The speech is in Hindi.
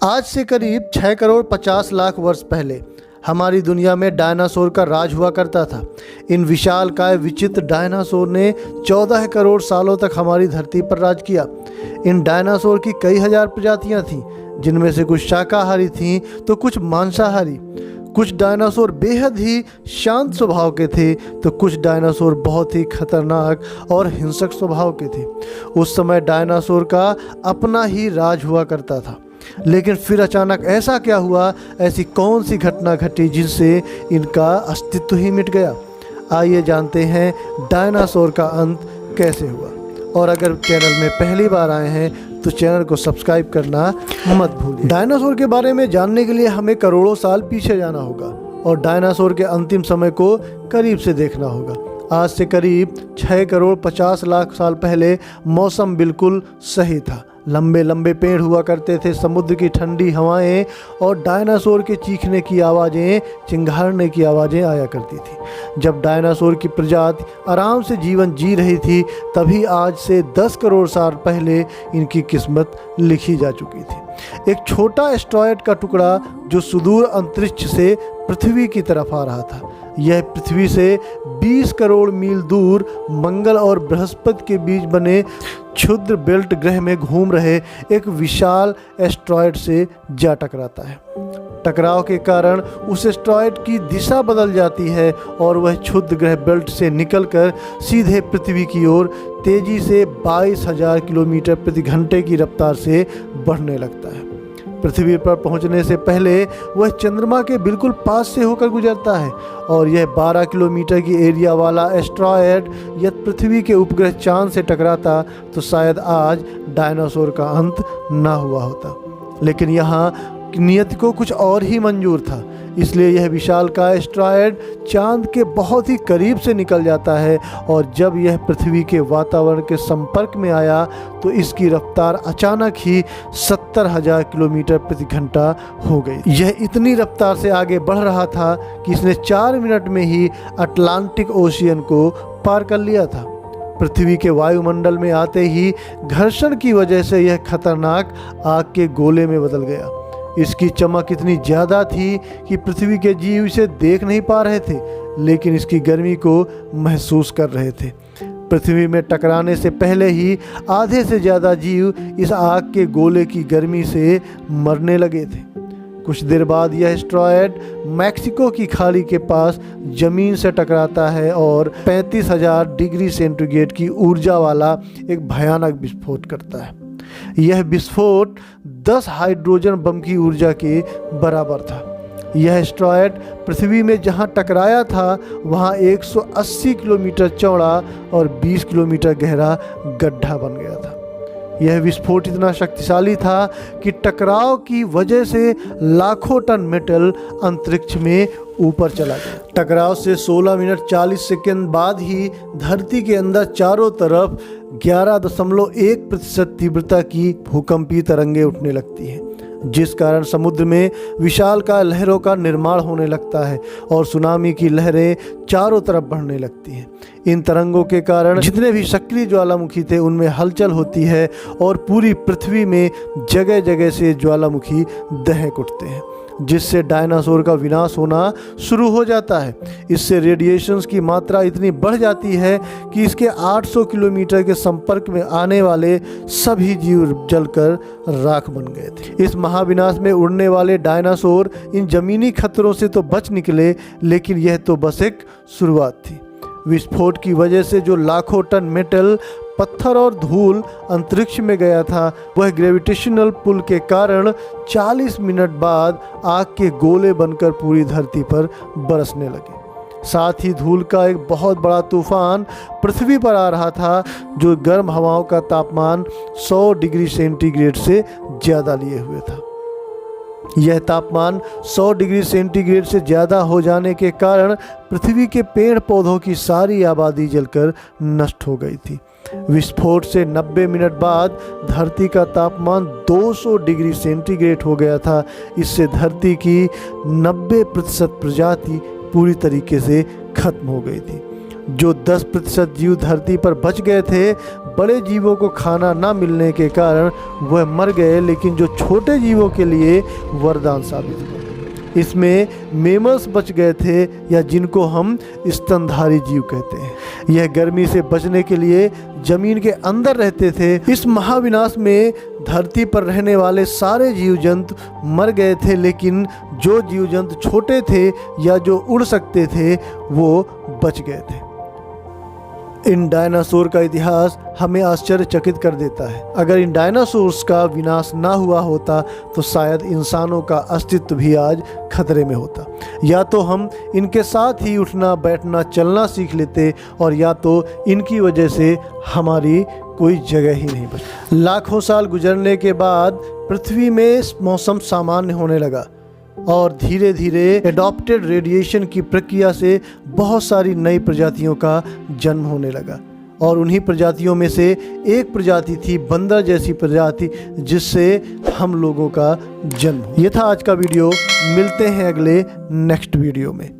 आज से करीब 6 करोड़ 50 लाख वर्ष पहले हमारी दुनिया में डायनासोर का राज हुआ करता था। इन विशालकाय विचित्र डायनासोर ने 14 करोड़ सालों तक हमारी धरती पर राज किया। इन डायनासोर की कई हजार प्रजातियां थीं, जिनमें से कुछ शाकाहारी थीं तो कुछ मांसाहारी। कुछ डायनासोर बेहद ही शांत स्वभाव के थे तो कुछ डायनासोर बहुत ही खतरनाक और हिंसक स्वभाव के थे। उस समय डायनासोर का अपना ही राज हुआ करता था। लेकिन फिर अचानक ऐसा क्या हुआ, ऐसी कौन सी घटना घटी जिनसे इनका अस्तित्व ही मिट गया? आइए जानते हैं डायनासोर का अंत कैसे हुआ। और अगर चैनल में पहली बार आए हैं तो चैनल को सब्सक्राइब करना मत भूलिए। डायनासोर के बारे में जानने के लिए हमें करोड़ों साल पीछे जाना होगा और डायनासोर के अंतिम समय को करीब से देखना होगा। आज से करीब 6 करोड़ 50 लाख साल पहले मौसम बिल्कुल सही था। लंबे लंबे पेड़ हुआ करते थे, समुद्र की ठंडी हवाएं और डायनासोर के चीखने की आवाज़ें, चिंघाड़ने की आवाज़ें आया करती थी। जब डायनासोर की प्रजाति आराम से जीवन जी रही थी, तभी आज से 10 करोड़ साल पहले इनकी किस्मत लिखी जा चुकी थी। एक छोटा एस्टेरॉयड का टुकड़ा जो सुदूर अंतरिक्ष से पृथ्वी की तरफ आ रहा था। यह पृथ्वी से 20 करोड़ मील दूर मंगल और बृहस्पति के बीच बने क्षुद्र बेल्ट ग्रह में घूम रहे एक विशाल एस्टेरॉयड से जा टकराता है। टकराव के कारण उस एस्टेरॉयड की दिशा बदल जाती है और वह क्षुद्र ग्रह बेल्ट से निकलकर सीधे पृथ्वी की ओर तेजी से 22,000 किलोमीटर प्रति घंटे की रफ्तार से बढ़ने लगता है। पृथ्वी पर पहुंचने से पहले वह चंद्रमा के बिल्कुल पास से होकर गुजरता है और यह 12 किलोमीटर की एरिया वाला एस्टेरॉयड यदि पृथ्वी के उपग्रह चांद से टकराता तो शायद आज डायनासोर का अंत ना हुआ होता। लेकिन यहाँ नियति को कुछ और ही मंजूर था, इसलिए यह विशालकाय एस्टेरॉयड चांद के बहुत ही करीब से निकल जाता है और जब यह पृथ्वी के वातावरण के संपर्क में आया तो इसकी रफ्तार अचानक ही 70,000 किलोमीटर प्रति घंटा हो गई। यह इतनी रफ्तार से आगे बढ़ रहा था कि इसने 4 मिनट में ही अटलांटिक ओशियन को पार कर लिया था। पृथ्वी के वायुमंडल में आते ही घर्षण की वजह से यह खतरनाक आग के गोले में बदल गया। इसकी चमक इतनी ज़्यादा थी कि पृथ्वी के जीव इसे देख नहीं पा रहे थे, लेकिन इसकी गर्मी को महसूस कर रहे थे। पृथ्वी में टकराने से पहले ही आधे से ज़्यादा जीव इस आग के गोले की गर्मी से मरने लगे थे। कुछ देर बाद यह एस्टेरॉयड मैक्सिको की खाड़ी के पास ज़मीन से टकराता है और 35,000 डिग्री सेंटीग्रेड की ऊर्जा वाला एक भयानक विस्फोट करता है। यह विस्फोट 10 हाइड्रोजन बम की ऊर्जा के बराबर था। यह एस्टेरॉयड पृथ्वी में जहां टकराया था वहां 180 किलोमीटर चौड़ा और 20 किलोमीटर गहरा गड्ढा बन गया था। यह विस्फोट इतना शक्तिशाली था कि टकराव की वजह से लाखों टन मेटल अंतरिक्ष में ऊपर चला गया। टकराव से 16 मिनट 40 सेकंड बाद ही धरती के अंदर चारों तरफ 11.1% तीव्रता की भूकंपीय तरंगें उठने लगती हैं, जिस कारण समुद्र में विशालकाय लहरों का निर्माण होने लगता है और सुनामी की लहरें चारों तरफ बढ़ने लगती हैं। इन तरंगों के कारण जितने भी सक्रिय ज्वालामुखी थे उनमें हलचल होती है और पूरी पृथ्वी में जगह जगह से ज्वालामुखी दहक उठते हैं, जिससे डायनासोर का विनाश होना शुरू हो जाता है। इससे रेडिएशंस की मात्रा इतनी बढ़ जाती है कि इसके 800 किलोमीटर के संपर्क में आने वाले सभी जीव जलकर राख बन गए थे। इस महाविनाश में उड़ने वाले डायनासोर इन जमीनी खतरों से तो बच निकले, लेकिन यह तो बस एक शुरुआत थी। विस्फोट की वजह से जो लाखों टन मेटल, पत्थर और धूल अंतरिक्ष में गया था, वह ग्रेविटेशनल पुल के कारण 40 मिनट बाद आग के गोले बनकर पूरी धरती पर बरसने लगे। साथ ही धूल का एक बहुत बड़ा तूफान पृथ्वी पर आ रहा था, जो गर्म हवाओं का तापमान 100 डिग्री सेंटीग्रेड से ज़्यादा लिए हुए था। यह तापमान 100 डिग्री सेंटीग्रेड से ज़्यादा हो जाने के कारण पृथ्वी के पेड़ पौधों की सारी आबादी जलकर नष्ट हो गई थी। विस्फोट से 90 मिनट बाद धरती का तापमान 200 डिग्री सेंटीग्रेड हो गया था। इससे धरती की 90% प्रजाति पूरी तरीके से खत्म हो गई थी। जो 10% जीव धरती पर बच गए थे, बड़े जीवों को खाना ना मिलने के कारण वह मर गए, लेकिन जो छोटे जीवों के लिए वरदान साबित हुए। इसमें मेमल्स बच गए थे, या जिनको हम स्तनधारी जीव कहते हैं। यह गर्मी से बचने के लिए जमीन के अंदर रहते थे। इस महाविनाश में धरती पर रहने वाले सारे जीव जंतु मर गए थे, लेकिन जो जीव जंतु छोटे थे या जो उड़ सकते थे वो बच गए थे। इन डायनासोर का इतिहास हमें आश्चर्यचकित कर देता है। अगर इन डायनासोर्स का विनाश ना हुआ होता तो शायद इंसानों का अस्तित्व भी आज खतरे में होता। या तो हम इनके साथ ही उठना बैठना चलना सीख लेते, और या तो इनकी वजह से हमारी कोई जगह ही नहीं बची। लाखों साल गुजरने के बाद पृथ्वी में मौसम सामान्य होने लगा, और धीरे धीरे एडॉप्टेड रेडिएशन की प्रक्रिया से बहुत सारी नई प्रजातियों का जन्म होने लगा। और उन्हीं प्रजातियों में से एक प्रजाति थी बंदर जैसी प्रजाति, जिससे हम लोगों का जन्म। ये था आज का वीडियो। मिलते हैं अगले नेक्स्ट वीडियो में।